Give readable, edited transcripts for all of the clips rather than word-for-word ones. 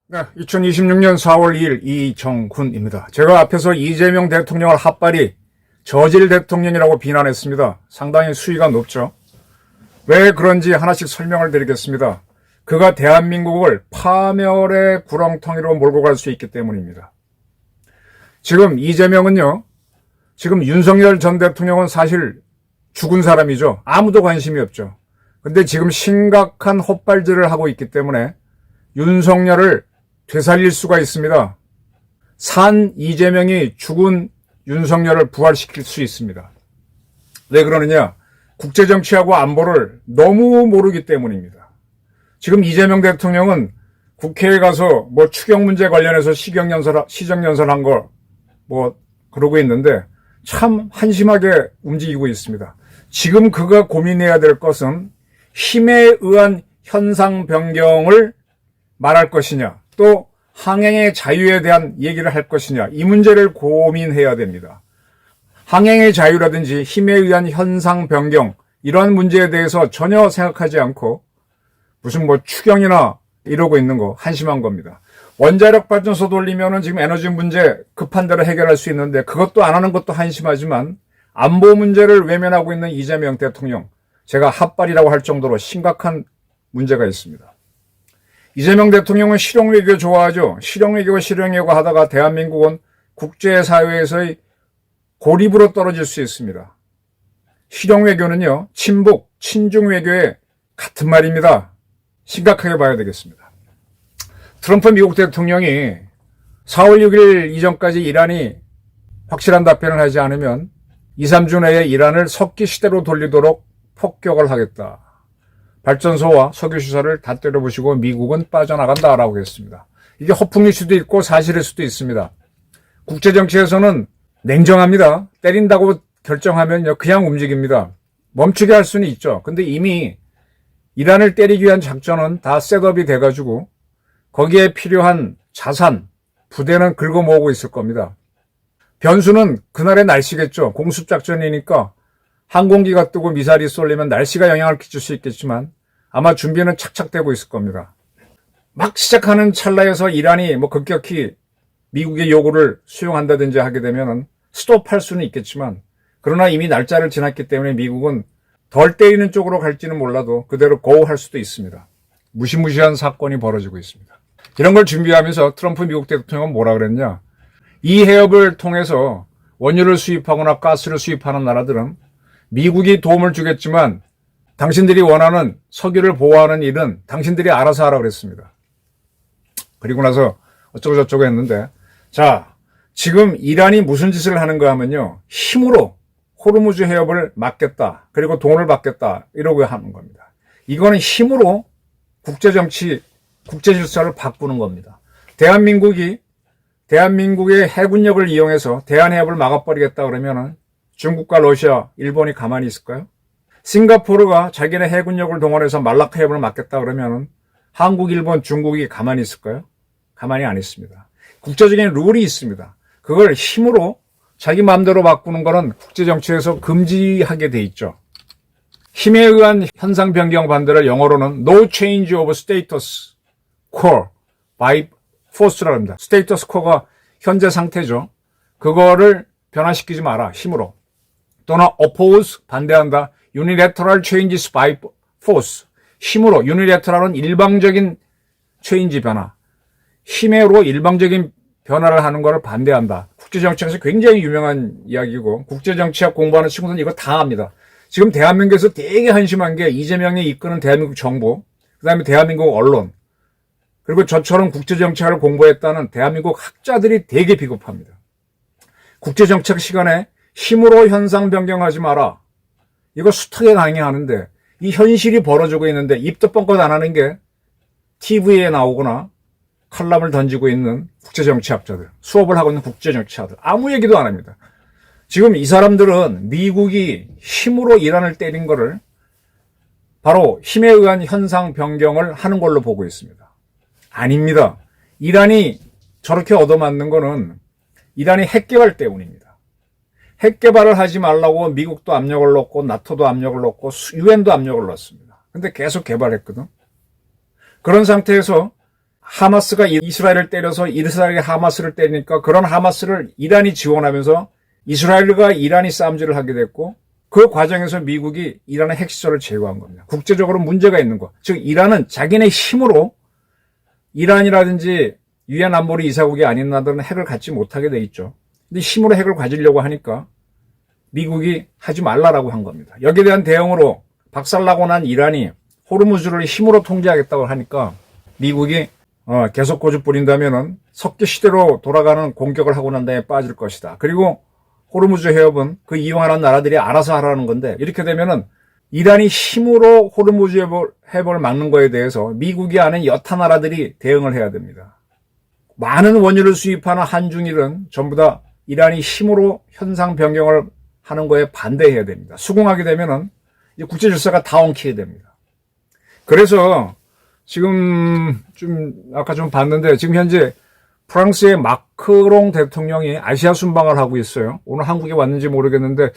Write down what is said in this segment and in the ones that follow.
네, 2026년 4월 2일 이정훈입니다. 제가 앞에서 이재명 대통령을 핫바리 저질 대통령이라고 비난했습니다. 상당히 수위가 높죠. 왜 그런지 하나씩 설명을 드리겠습니다. 그가 대한민국을 파멸의 구렁텅이로 몰고 갈 수 있기 때문입니다. 지금 이재명은요, 지금 윤석열 전 대통령은 사실 죽은 사람이죠. 아무도 관심이 없죠. 근데 지금 심각한 헛발질을 하고 있기 때문에 윤석열을 되살릴 수가 있습니다. 산 이재명이 죽은 윤석열을 부활시킬 수 있습니다. 왜 그러느냐? 국제정치하고 안보를 너무 모르기 때문입니다. 지금 이재명 대통령은 국회에 가서 추경 문제 관련해서 시정연설한 거 그러고 있는데 참 한심하게 움직이고 있습니다. 지금 그가 고민해야 될 것은 힘에 의한 현상 변경을 말할 것이냐, 또 항행의 자유에 대한 얘기를 할 것이냐, 이 문제를 고민해야 됩니다. 항행의 자유라든지 힘에 의한 현상 변경, 이러한 문제에 대해서 전혀 생각하지 않고 무슨 추경이나 이러고 있는 거 한심한 겁니다. 원자력 발전소 돌리면은 지금 에너지 문제 급한 대로 해결할 수 있는데 그것도 안 하는 것도 한심하지만 안보 문제를 외면하고 있는 이재명 대통령, 제가 핫발이라고 할 정도로 심각한 문제가 있습니다. 이재명 대통령은 실용외교 좋아하죠. 실용외교 하다가 대한민국은 국제사회에서의 고립으로 떨어질 수 있습니다. 실용외교는요, 친북, 친중외교의 같은 말입니다. 심각하게 봐야 되겠습니다. 트럼프 미국 대통령이 4월 6일 이전까지 이란이 확실한 답변을 하지 않으면 2, 3주 내에 이란을 석기 시대로 돌리도록 폭격을 하겠다. 발전소와 석유 시설을 다 때려부시고 미국은 빠져나간다라고 했습니다. 이게 허풍일 수도 있고 사실일 수도 있습니다. 국제정치에서는 냉정합니다. 때린다고 결정하면요, 그냥 움직입니다. 멈추게 할 수는 있죠. 근데 이미 이란을 때리기 위한 작전은 다 셋업이 돼가지고 거기에 필요한 자산, 부대는 긁어 모으고 있을 겁니다. 변수는 그날의 날씨겠죠. 공습작전이니까 항공기가 뜨고 미사일이 쏠리면 날씨가 영향을 끼칠 수 있겠지만 아마 준비는 착착되고 있을 겁니다. 막 시작하는 찰나에서 이란이 급격히 미국의 요구를 수용한다든지 하게 되면은 스톱할 수는 있겠지만, 그러나 이미 날짜를 지났기 때문에 미국은 덜 때리는 쪽으로 갈지는 몰라도 그대로 고할 수도 있습니다. 무시무시한 사건이 벌어지고 있습니다. 이런 걸 준비하면서 트럼프 미국 대통령은 뭐라 그랬냐? 이 해협을 통해서 원유를 수입하거나 가스를 수입하는 나라들은 미국이 도움을 주겠지만 당신들이 원하는 석유를 보호하는 일은 당신들이 알아서 하라 그랬습니다. 그리고 나서 어쩌고저쩌고 했는데, 자, 지금 이란이 무슨 짓을 하는가 하면요, 힘으로 호르무즈 해협을 막겠다, 그리고 돈을 받겠다, 이러고 하는 겁니다. 이거는 힘으로 국제정치, 국제질서를 바꾸는 겁니다. 대한민국의 해군력을 이용해서 대한해협을 막아버리겠다 그러면은 중국과 러시아, 일본이 가만히 있을까요? 싱가포르가 자기네 해군력을 동원해서 말라카 해협을 막겠다 그러면은 한국, 일본, 중국이 가만히 있을까요? 가만히 안 있습니다. 국제적인 룰이 있습니다. 그걸 힘으로 자기 마음대로 바꾸는 거는 국제정치에서 금지하게 돼 있죠. 힘에 의한 현상 변경 반대를 영어로는 No change of status quo by force라고 합니다. status quo가 현재 상태죠. 그거를 변화시키지 마라, 힘으로. 또는 oppose, 반대한다. unilateral changes by force, 힘으로. unilateral은 일방적인 change, 변화. 힘으로 일방적인 변화를 하는 것을 반대한다. 국제정치에서 굉장히 유명한 이야기고, 국제정치학 공부하는 친구들은 이거 다 압니다. 지금 대한민국에서 되게 한심한 게 이재명이 이끄는 대한민국 정부, 그 다음에 대한민국 언론, 그리고 저처럼 국제정치학을 공부했다는 대한민국 학자들이 되게 비겁합니다. 국제정책 시간에 힘으로 현상 변경하지 마라, 이거 숱하게 강의하는데 이 현실이 벌어지고 있는데 입도 뻥끗 안 하는 게 TV에 나오거나 칼럼을 던지고 있는 국제정치학자들, 수업을 하고 있는 국제정치학자들, 아무 얘기도 안 합니다. 지금 이 사람들은 미국이 힘으로 이란을 때린 거를 바로 힘에 의한 현상 변경을 하는 걸로 보고 있습니다. 아닙니다. 이란이 저렇게 얻어맞는 거는 이란이 핵 개발 때문입니다. 핵 개발을 하지 말라고 미국도 압력을 넣고 나토도 압력을 넣고 유엔도 압력을 넣었습니다. 근데 계속 개발했거든. 그런 상태에서 하마스가 이스라엘을 때려서 이스라엘이 하마스를 때리니까 그런 하마스를 이란이 지원하면서 이스라엘과 이란이 싸움질을 하게 됐고 그 과정에서 미국이 이란의 핵시설을 제거한 겁니다. 국제적으로 문제가 있는 거. 즉 이란은 자기네 힘으로 이란이라든지 유엔 안보리 이사국이 아닌 나라들은 핵을 갖지 못하게 돼 있죠. 근데 힘으로 핵을 가지려고 하니까 미국이 하지 말라라고 한 겁니다. 여기에 대한 대응으로 박살나고 난 이란이 호르무즈를 힘으로 통제하겠다고 하니까 미국이 계속 고집 부린다면은 석기 시대로 돌아가는 공격을 하고 난 다음에 빠질 것이다. 그리고 호르무즈 해협은 그 이용하는 나라들이 알아서 하라는 건데 이렇게 되면은 이란이 힘으로 호르무즈 해협을 막는 거에 대해서 미국이 아닌 여타 나라들이 대응을 해야 됩니다. 많은 원유를 수입하는 한중일은 전부 다 이란이 힘으로 현상 변경을 하는 거에 반대해야 됩니다. 수긍하게 되면은 국제 질서가 다 엉키게 됩니다. 그래서 지금 아까 좀 봤는데 지금 현재 프랑스의 마크롱 대통령이 아시아 순방을 하고 있어요. 오늘 한국에 왔는지 모르겠는데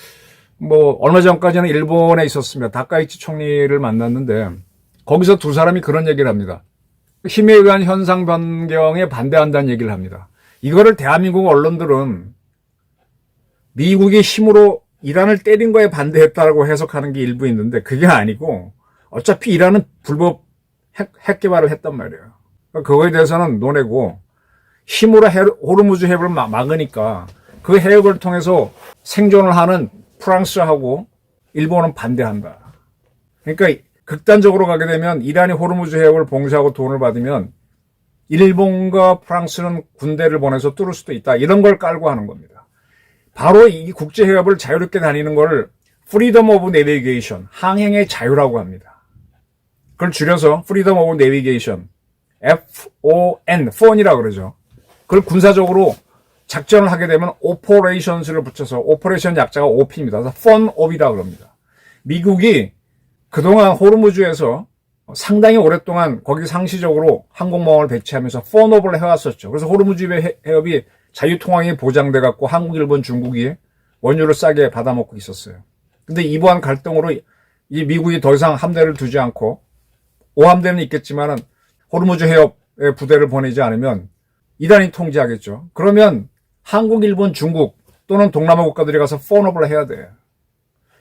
얼마 전까지는 일본에 있었습니다. 다카이치 총리를 만났는데 거기서 두 사람이 그런 얘기를 합니다. 힘에 의한 현상 변경에 반대한다는 얘기를 합니다. 이거를 대한민국 언론들은 미국이 힘으로 이란을 때린 거에 반대했다고 해석하는 게 일부 있는데 그게 아니고 어차피 이란은 불법 핵 개발을 했단 말이에요. 그거에 대해서는 논외고 힘으로 호르무즈 해협을 막으니까 그 해협을 통해서 생존을 하는 프랑스하고 일본은 반대한다. 그러니까 극단적으로 가게 되면 이란이 호르무즈 해협을 봉쇄하고 돈을 받으면 일본과 프랑스는 군대를 보내서 뚫을 수도 있다. 이런 걸 깔고 하는 겁니다. 바로 이 국제 해협을 자유롭게 다니는 걸 Freedom of Navigation, 항행의 자유라고 합니다. 그걸 줄여서 Freedom of Navigation, FON, 폰이라고 그러죠. 그걸 군사적으로 작전을 하게 되면 Operations를 붙여서 오퍼레이션 약자가 OP입니다. 그래서 Fun of이라고 그럽니다. 미국이 그동안 호르무즈에서 상당히 오랫동안 거기 상시적으로 항공모함을 배치하면서 Fun of를 해왔었죠. 그래서 호르무즈 해협이 자유통항이 보장돼 갖고 한국, 일본, 중국이 원유를 싸게 받아먹고 있었어요. 근데 이번 갈등으로 이 미국이 더 이상 함대를 두지 않고 오함대는 있겠지만은 호르무즈 해협에 부대를 보내지 않으면 이란이 통제하겠죠. 그러면 한국, 일본, 중국 또는 동남아 국가들이 가서 폰업을 해야 돼.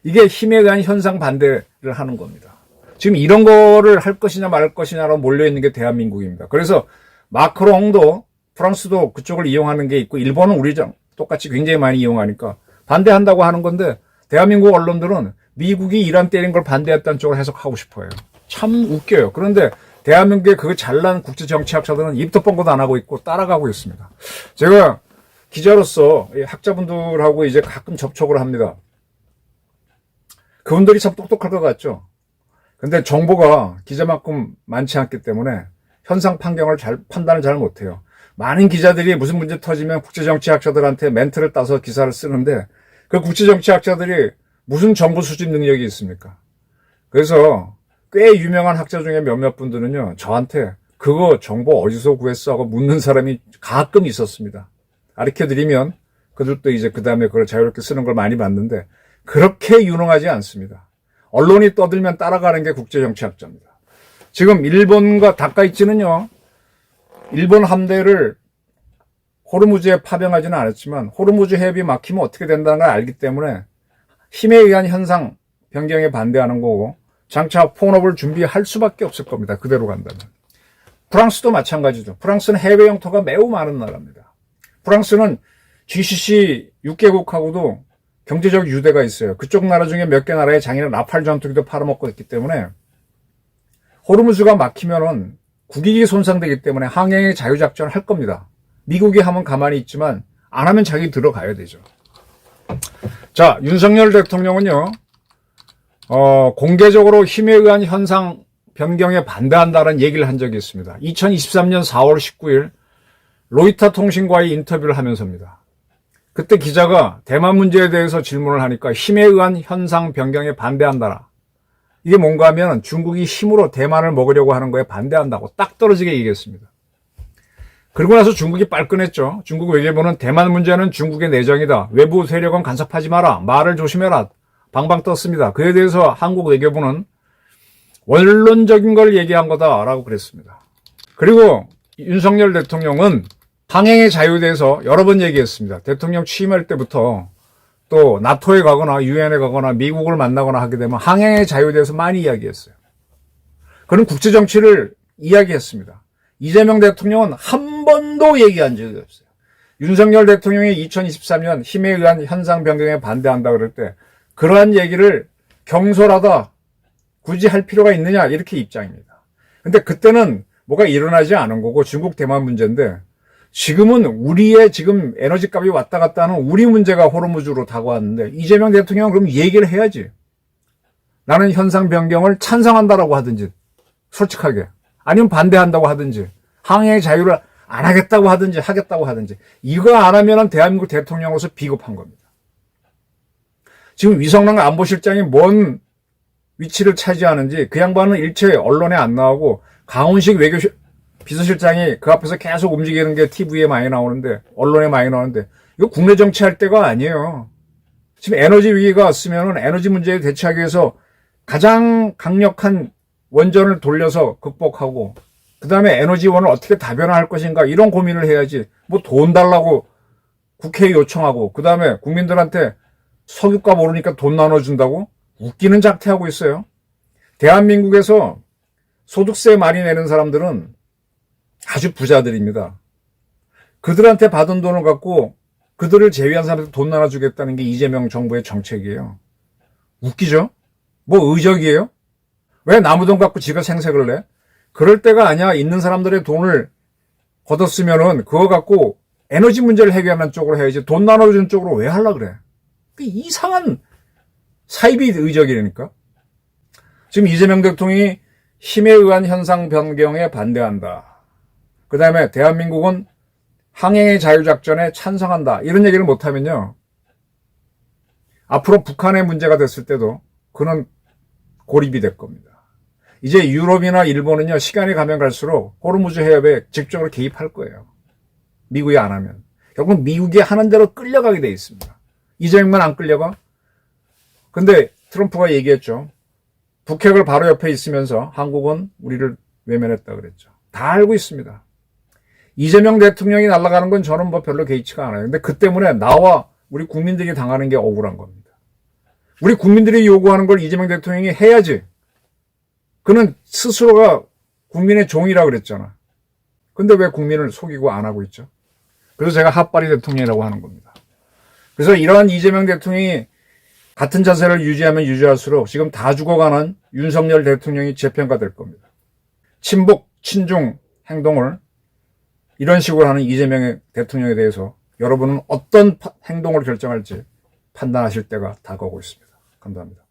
이게 힘에 의한 현상 반대를 하는 겁니다. 지금 이런 거를 할 것이냐 말 것이냐로 몰려있는 게 대한민국입니다. 그래서 마크롱도 프랑스도 그쪽을 이용하는 게 있고 일본은 우리랑 똑같이 굉장히 많이 이용하니까 반대한다고 하는 건데 대한민국 언론들은 미국이 이란 때린 걸 반대했다는 쪽으로 해석하고 싶어요. 참 웃겨요. 그런데 대한민국의 그 잘난 국제정치학자들은 입도 뻥긋 안 하고 있고 따라가고 있습니다. 제가 기자로서 학자분들하고 이제 가끔 접촉을 합니다. 그분들이 참 똑똑할 것 같죠? 근데 정보가 기자만큼 많지 않기 때문에 현상 판단을 잘 못해요. 많은 기자들이 무슨 문제 터지면 국제정치학자들한테 멘트를 따서 기사를 쓰는데 그 국제정치학자들이 무슨 정보 수집 능력이 있습니까? 그래서 꽤 유명한 학자 중에 몇몇 분들은요, 저한테 그거 정보 어디서 구했어? 하고 묻는 사람이 가끔 있었습니다. 가르쳐드리면 그들도 이제 그 다음에 그걸 자유롭게 쓰는 걸 많이 봤는데 그렇게 유능하지 않습니다. 언론이 떠들면 따라가는 게 국제정치학자입니다. 지금 일본과 다카이치는요, 일본 함대를 호르무즈에 파병하지는 않았지만 호르무즈 해협이 막히면 어떻게 된다는 걸 알기 때문에 힘에 의한 현상 변경에 반대하는 거고 장차 폰업을 준비할 수밖에 없을 겁니다. 그대로 간다면. 프랑스도 마찬가지죠. 프랑스는 해외 영토가 매우 많은 나라입니다. 프랑스는 GCC 6개국하고도 경제적 유대가 있어요. 그쪽 나라 중에 몇 개 나라에 장인은 라팔 전투기도 팔아먹고 있기 때문에 호르무즈가 막히면은 국익이 손상되기 때문에 항행의 자유작전을 할 겁니다. 미국이 하면 가만히 있지만 안 하면 자기 들어가야 되죠. 자, 윤석열 대통령은요, 공개적으로 힘에 의한 현상 변경에 반대한다는 얘기를 한 적이 있습니다. 2023년 4월 19일 로이터 통신과의 인터뷰를 하면서입니다. 그때 기자가 대만 문제에 대해서 질문을 하니까 힘에 의한 현상 변경에 반대한다라. 이게 뭔가 하면 중국이 힘으로 대만을 먹으려고 하는 거에 반대한다고 딱 떨어지게 얘기했습니다. 그러고 나서 중국이 빨끈했죠. 중국 외교부는 대만 문제는 중국의 내정이다. 외부 세력은 간섭하지 마라. 말을 조심해라. 방방 떴습니다. 그에 대해서 한국 외교부는 원론적인 걸 얘기한 거다라고 그랬습니다. 그리고 윤석열 대통령은 항행의 자유에 대해서 여러 번 얘기했습니다. 대통령 취임할 때부터 또 나토에 가거나 유엔에 가거나 미국을 만나거나 하게 되면 항행의 자유에 대해서 많이 이야기했어요. 그런 국제정치를 이야기했습니다. 이재명 대통령은 한 번도 얘기한 적이 없어요. 윤석열 대통령이 2023년 힘에 의한 현상 변경에 반대한다 그럴 때 그러한 얘기를 경솔하다, 굳이 할 필요가 있느냐 이렇게 입장입니다. 근데 그때는 뭐가 일어나지 않은 거고 중국 대만 문제인데 지금은 우리의 지금 에너지 값이 왔다 갔다 하는 우리 문제가 호르무즈로 다가왔는데 이재명 대통령은 그럼 얘기를 해야지. 나는 현상 변경을 찬성한다라고 하든지 솔직하게 아니면 반대한다고 하든지 항해의 자유를 안 하겠다고 하든지 하겠다고 하든지 이거 안 하면은 대한민국 대통령으로서 비겁한 겁니다. 지금 위성랑 안보실장이 뭔 위치를 차지하는지 그 양반은 일체 언론에 안 나오고 강훈식 비서실장이 그 앞에서 계속 움직이는 게 TV에 많이 나오는데 언론에 많이 나오는데 이거 국내 정치할 때가 아니에요. 지금 에너지 위기가 왔으면 에너지 문제에 대처하기 위해서 가장 강력한 원전을 돌려서 극복하고 그 다음에 에너지원을 어떻게 다변화할 것인가 이런 고민을 해야지 뭐 돈 달라고 국회에 요청하고 그 다음에 국민들한테 석유값 오르니까 돈 나눠준다고 웃기는 작태하고 있어요. 대한민국에서 소득세 많이 내는 사람들은 아주 부자들입니다. 그들한테 받은 돈을 갖고 그들을 제외한 사람한테 돈 나눠주겠다는 게 이재명 정부의 정책이에요. 웃기죠? 뭐 의적이에요? 왜 남의 돈 갖고 지가 생색을 내? 그럴 때가 아니야. 있는 사람들의 돈을 걷었으면은 그거 갖고 에너지 문제를 해결하는 쪽으로 해야지 돈 나눠주는 쪽으로 왜 하려고 그래? 이상한 사이비 의적이라니까. 지금 이재명 대통령이 힘에 의한 현상 변경에 반대한다. 그 다음에 대한민국은 항해의 자유작전에 찬성한다. 이런 얘기를 못하면요. 앞으로 북한의 문제가 됐을 때도 그는 고립이 될 겁니다. 이제 유럽이나 일본은요. 시간이 가면 갈수록 호르무즈 해협에 직접적으로 개입할 거예요. 미국이 안 하면. 결국 미국이 하는 대로 끌려가게 돼 있습니다. 이재명만 안 끌려가? 근데 트럼프가 얘기했죠. 북핵을 바로 옆에 있으면서 한국은 우리를 외면했다 그랬죠. 다 알고 있습니다. 이재명 대통령이 날아가는 건 저는 뭐 별로 개의치가 않아요. 근데 그 때문에 나와 우리 국민들이 당하는 게 억울한 겁니다. 우리 국민들이 요구하는 걸 이재명 대통령이 해야지. 그는 스스로가 국민의 종이라 그랬잖아. 근데 왜 국민을 속이고 안 하고 있죠? 그래서 제가 핫바리 대통령이라고 하는 겁니다. 그래서 이러한 이재명 대통령이 같은 자세를 유지하면 유지할수록 지금 다 죽어가는 윤석열 대통령이 재평가될 겁니다. 친북, 친중 행동을 이런 식으로 하는 이재명 대통령에 대해서 여러분은 어떤 행동을 결정할지 판단하실 때가 다가오고 있습니다. 감사합니다.